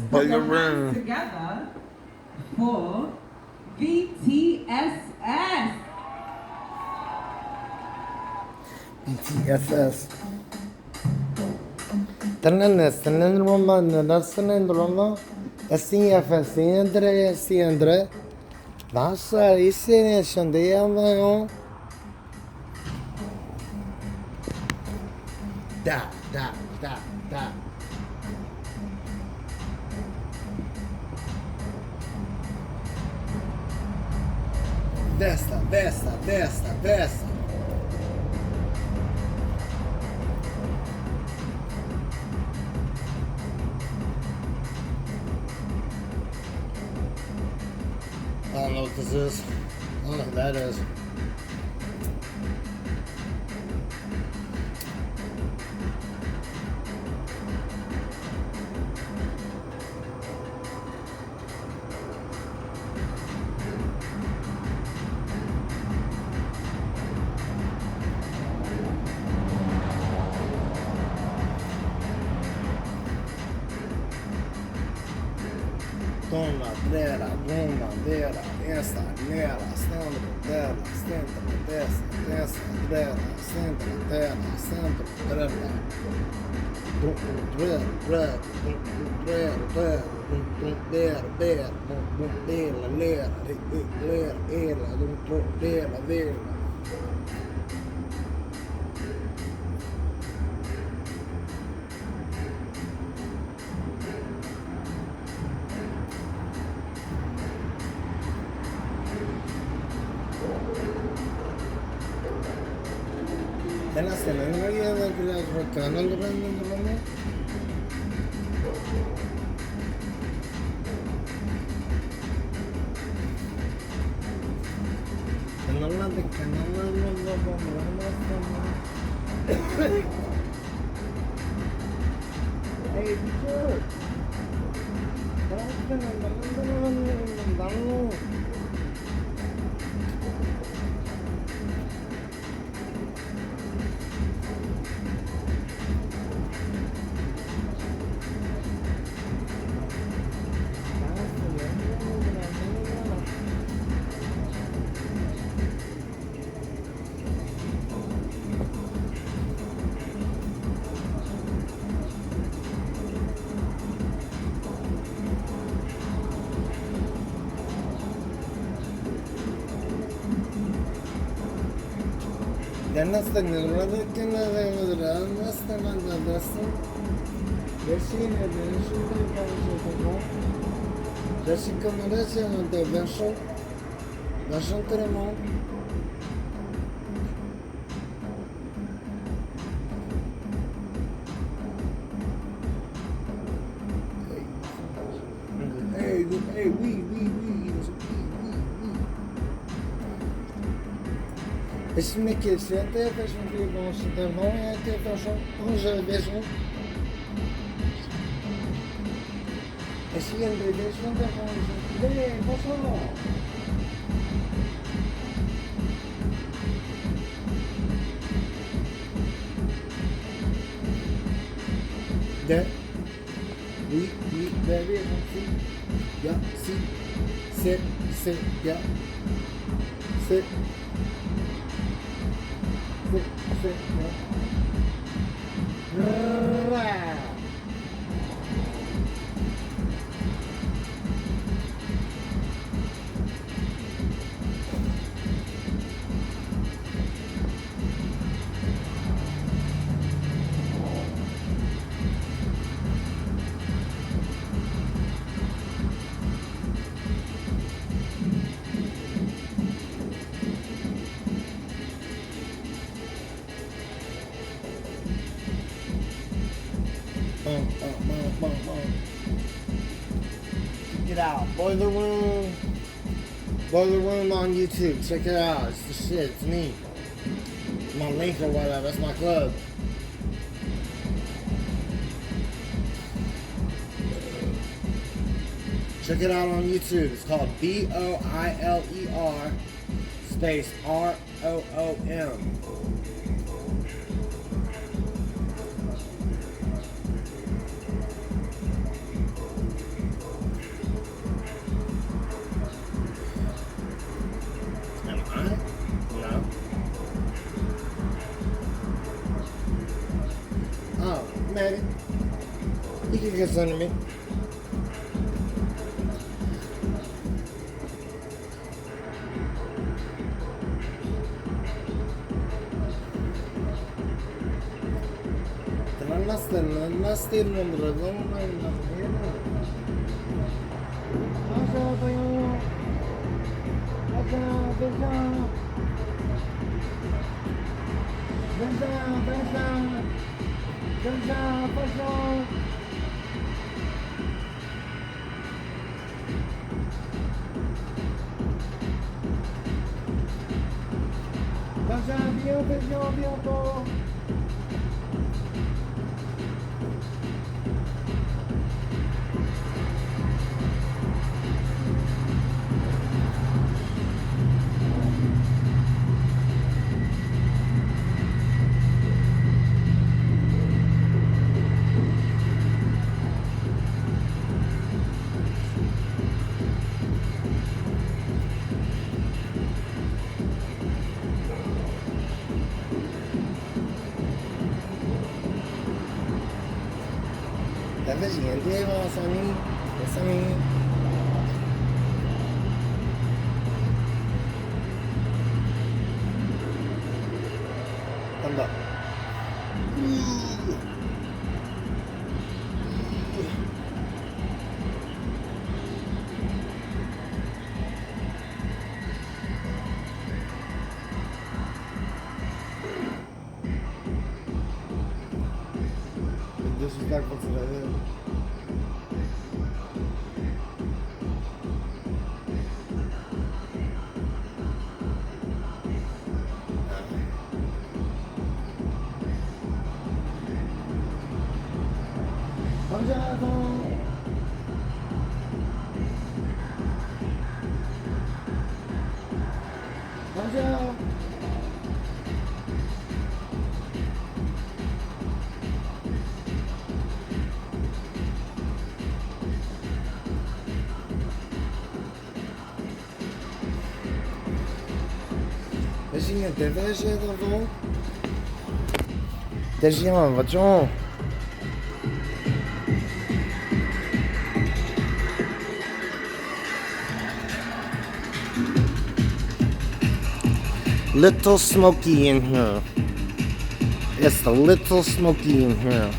Put your Put your hands room. together for BTSS. BTSS. Nasıl istiyorsun diyemiyorum. Da da da da. Desta, desta, desta, desta. I don't know what this is. I don't know what that is. Toma, dera, bomba, dera, esta, nera, centro, dera, centro, desta, desta, dera, centro, dera, centro, dera. Then I said, "No, you have to like return on the run." Hey, teacher. Then that's the another thing that I was around. That's the one that's the. Jessica merece una intervention. Version tenemos. Hey, we. Est-ce que c'est intéressant de voir cette intervention? Observation. Est-ce qu'il y a une rédaction d'intervention? Bonsoir. De. Oui, very gentil. Yeah, si. C'est, yeah. C'est, yeah. Check it out. Boiler Room on YouTube. Check it out. It's the shit. It's me. My link or whatever. That's my club. Check it out on YouTube. It's called BOILER space ROOM. kiss under me. Nasti non ragiona la mena. Asa tayo. Asa, besa. Besa, paso. Besa, bientôt. Deve gente, Sammy. Anda. Deixa eu estar com você. Bonjour. Beijinho, até veja, tá bom? Beijinho, vachon. Little smoky in here. It's a little smoky in here.